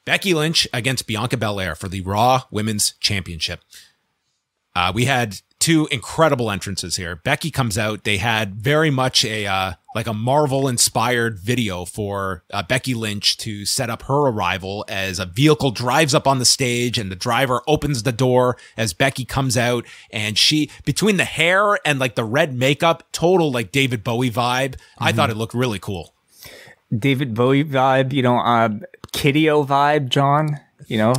Becky Lynch against Bianca Belair for the Raw Women's Championship. We had two incredible entrances here. Becky comes out. They had very much a Marvel-inspired video for Becky Lynch to set up her arrival as a vehicle drives up on the stage and the driver opens the door as Becky comes out. And she, between the hair and like the red makeup, total like David Bowie vibe. I thought it looked really cool. David Bowie vibe, Kiddio vibe, John.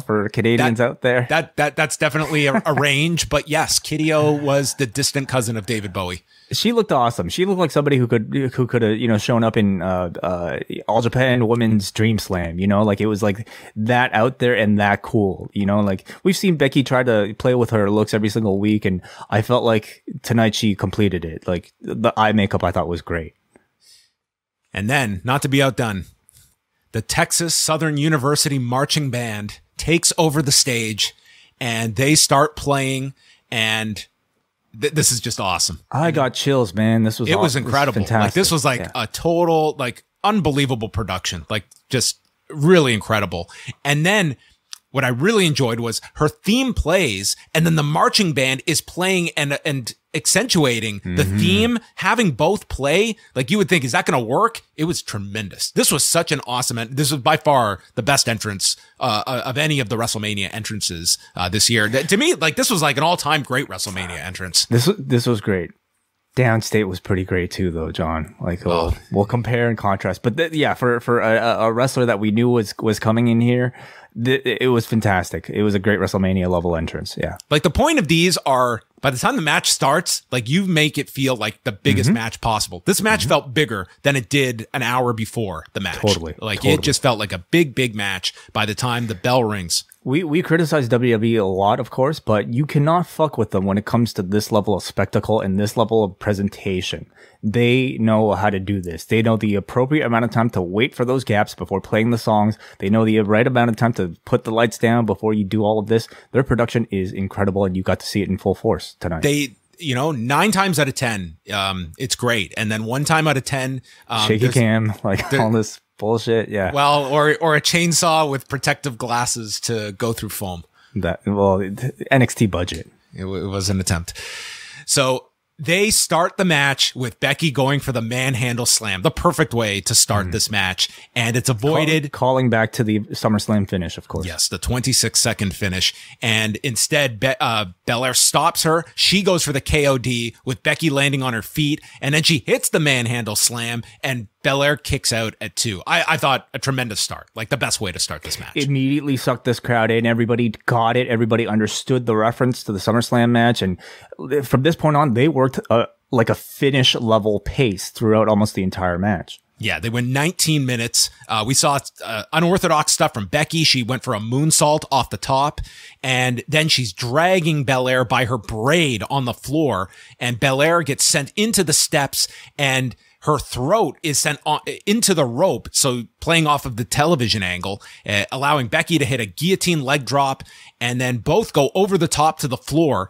For Canadians out there. That's definitely a range, but yes, Kiddio was the distant cousin of David Bowie. She looked awesome. She looked like somebody who could have, shown up in All Japan Women's Dream Slam, like it was like that out there and that cool, like we've seen Becky try to play with her looks every single week, and I felt like tonight she completed it. Like the eye makeup I thought was great. And then, not to be outdone, the Texas Southern University Marching Band takes over the stage and they start playing, and this is just awesome. I got chills, man. It was incredible. This was fantastic. This was like a total, unbelievable production. Just really incredible. And then what I really enjoyed was her theme plays, and then the marching band is playing and accentuating the theme, having both play. Like you would think, is that going to work? It was tremendous. This was such an awesome, this was by far the best entrance of any of the WrestleMania entrances this year. To me, this was like an all-time great WrestleMania entrance. This was great. Downstate was pretty great too, though, John. We'll compare and contrast. But for a wrestler that we knew was coming in here, it was fantastic. It was a great WrestleMania level entrance. Yeah. The point of these are, by the time the match starts, you make it feel like the biggest match possible. This match felt bigger than it did an hour before the match. Totally. It just felt like a big match by the time the bell rings. We criticize WWE a lot, of course, but you cannot fuck with them when it comes to this level of spectacle and this level of presentation. They know how to do this. They know the appropriate amount of time to wait for those gaps before playing the songs. They know the right amount of time to put the lights down before you do all of this. Their production is incredible, and you got to see it in full force tonight. 9 times out of 10, it's great. And then 1 time out of 10, shaky cam, all this bullshit. Yeah. Well, or a chainsaw with protective glasses to go through foam. NXT budget. It was an attempt. So they start the match with Becky going for the manhandle slam, the perfect way to start this match. And it's avoided. Calling back to the SummerSlam finish, of course. Yes, the 26-second finish. And instead, Belair stops her. She goes for the KOD with Becky landing on her feet. And then she hits the manhandle slam, and Belair kicks out at 2. I thought a tremendous start, the best way to start this match. Immediately sucked this crowd in. Everybody got it. Everybody understood the reference to the SummerSlam match. And from this point on, they worked a finish level pace throughout almost the entire match. Yeah, they went 19 minutes. We saw unorthodox stuff from Becky. She went for a moonsault off the top, and then she's dragging Belair by her braid on the floor, and Belair gets sent into the steps, and her throat is sent into the rope, so playing off of the television angle, allowing Becky to hit a guillotine leg drop, and then both go over the top to the floor.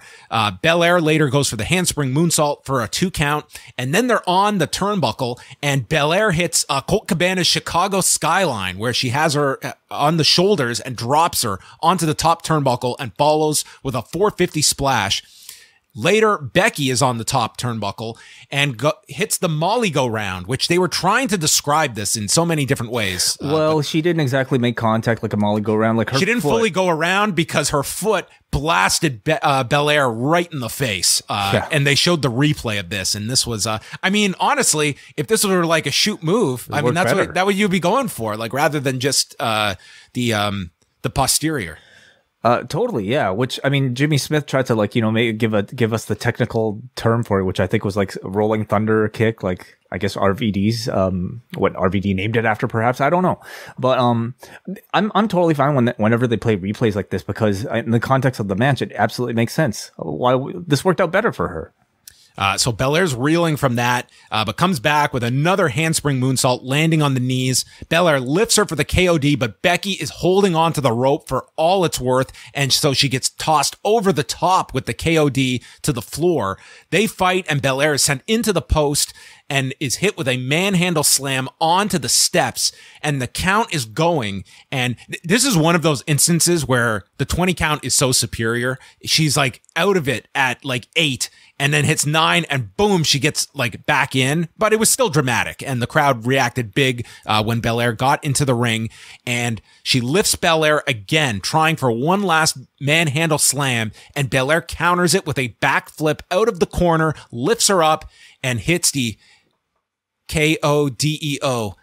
Belair later goes for the handspring moonsault for a 2 count, and then they're on the turnbuckle, and Belair hits Colt Cabana's Chicago Skyline, where she has her on the shoulders and drops her onto the top turnbuckle and follows with a 450 splash. Later, Becky is on the top turnbuckle and hits the Molly go round, which they were trying to describe this in so many different ways. She didn't exactly make contact like a Molly go round. She didn't fully go around because her foot blasted Belair right in the face. And they showed the replay of this. And this was, honestly, if this were like a shoot move, that's what you'd be going for, rather than just the posterior. Totally, yeah. Which, Jimmy Smith tried to give us the technical term for it, which I think was a rolling thunder kick, I guess RVD's what RVD named it after, perhaps, I don't know. But I'm totally fine whenever they play replays like this, because in the context of the match, it absolutely makes sense why this worked out better for her. So Belair's reeling from that, but comes back with another handspring moonsault landing on the knees. Belair lifts her for the KOD, but Becky is holding on to the rope for all it's worth. And so she gets tossed over the top with the KOD to the floor. They fight, and Belair is sent into the post. and is hit with a manhandle slam onto the steps, and the count is going. And this is one of those instances where the 20 count is so superior. She's like out of it at like 8 and then hits 9 and boom, she gets like back in, but it was still dramatic. And the crowd reacted big when Belair got into the ring, and she lifts Belair again, trying for one last manhandle slam, and Belair counters it with a backflip out of the corner, lifts her up and hits the KODEO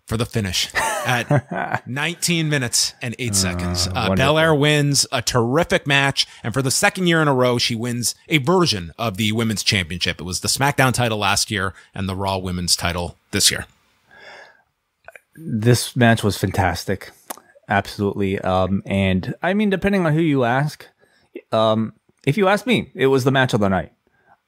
for the finish at 19 minutes and 8 seconds. Belair wins a terrific match, and for the second year in a row, she wins a version of the women's championship. It was the SmackDown title last year and the Raw women's title this year. This match was fantastic. Absolutely. And I mean, depending on who you ask, if you ask me, it was the match of the night.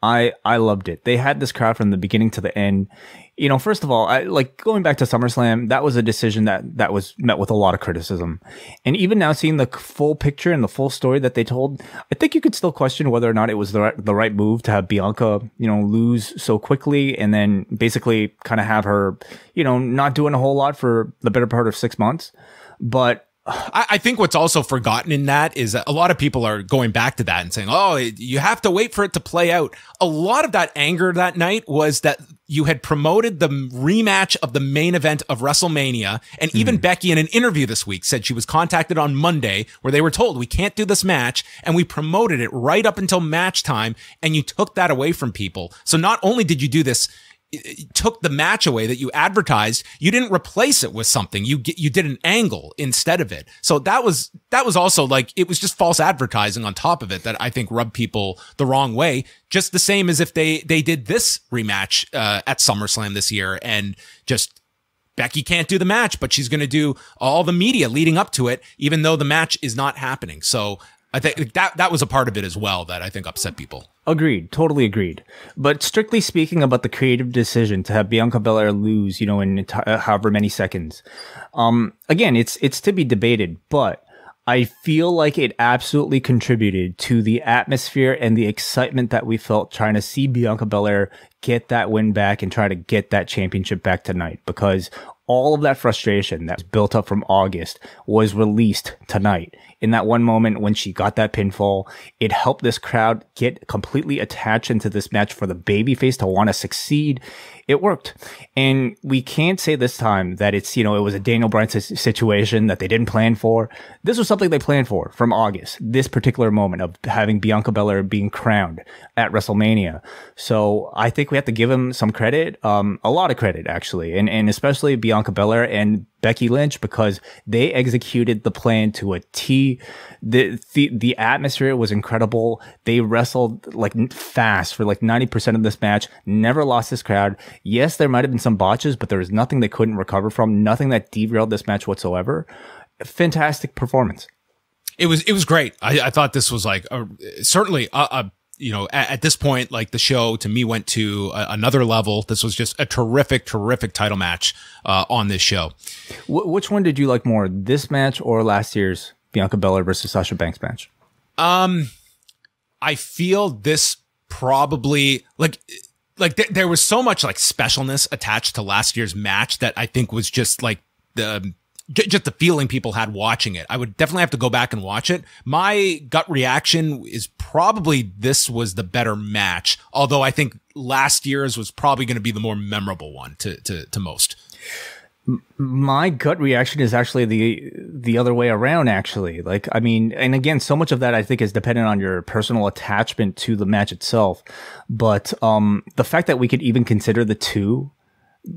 I loved it. They had this crowd from the beginning to the end. You know, first of all, like going back to SummerSlam, that was a decision that was met with a lot of criticism. And even now, seeing the full picture and the full story that they told, I think you could still question whether or not it was the right move to have Bianca, you know, lose so quickly and then basically kind of have her, you know, not doing a whole lot for the better part of 6 months. But I think what's also forgotten in that is that a lot of people are going back to that and saying, oh, you have to wait for it to play out. A lot of that anger that night was that you had promoted the rematch of the main event of WrestleMania. And even Becky in an interview this week said she was contacted on Monday where they were told we can't do this match. And we promoted it right up until match time. And you took that away from people. So not only did you do this, it took the match away that you advertised, you didn't replace it with something. You did an angle instead of it. So that was also like, it was just false advertising on top of it that I think rubbed people the wrong way. Just the same as if they did this rematch at SummerSlam this year, and just Becky can't do the match, but she's going to do all the media leading up to it, even though the match is not happening. So I think that was a part of it as well that I think upset people. Agreed. Totally agreed. But strictly speaking about the creative decision to have Bianca Belair lose, you know, in however many seconds, again, it's to be debated, but I feel like it absolutely contributed to the atmosphere and the excitement that we felt trying to see Bianca Belair get that win back and try to get that championship back tonight, because all of that frustration that was built up from August was released tonight. In that one moment when she got that pinfall, it helped this crowd get completely attached into this match for the babyface to want to succeed. It worked. And we can't say this time that it's, you know, it was a Daniel Bryan situation that they didn't plan for. This was something they planned for from August, this particular moment of having Bianca Belair being crowned at WrestleMania. So I think we have to give them some credit, a lot of credit actually, and especially Bianca Belair and Becky Lynch, because they executed the plan to a T. The atmosphere was incredible. They wrestled like fast for like 90% of this match, never lost this crowd. Yes, there might have been some botches, but there was nothing they couldn't recover from, nothing that derailed this match whatsoever. Fantastic performance. It was great. I thought this was like certainly you know, at this point, like the show to me went to another level. This was just a terrific title match on this show. Which one did you like more, this match or last year's Bianca Belair versus Sasha Banks match? I feel this probably like there was so much like specialness attached to last year's match that I think was just like just the feeling people had watching it. I would definitely have to go back and watch it. My gut reaction is probably this was the better match, although I think last year's was probably going to be the more memorable one to most. My gut reaction is actually the other way around, actually. Like, I mean, and again, so much of that I think is dependent on your personal attachment to the match itself. But the fact that we could even consider the two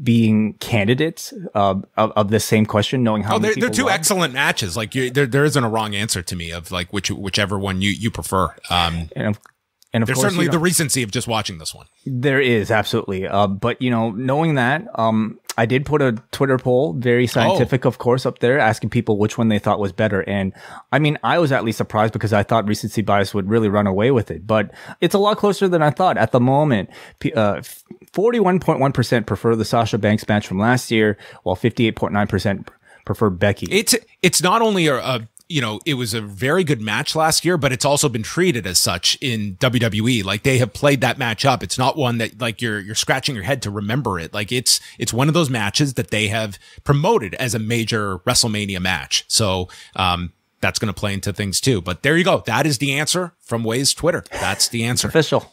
being candidates of the same question, knowing how many they're two excellent matches. Like there isn't a wrong answer to me of like whichever one you prefer. And of course, certainly the recency of just watching this one. There is absolutely. But you know, knowing that, I did put a Twitter poll, very scientific, of course, up there, asking people which one they thought was better. And I mean, I was at least surprised because I thought recency bias would really run away with it. But it's a lot closer than I thought. At the moment, 41.1% prefer the Sasha Banks match from last year, while 58.9% prefer Becky. It's not only a it was a very good match last year, but it's also been treated as such in WWE. Like they have played that match up. It's not one that like you're scratching your head to remember it. Like it's one of those matches that they have promoted as a major WrestleMania match. So, that's going to play into things too. But there you go. That is the answer from Wade's Twitter. That's the answer. Official.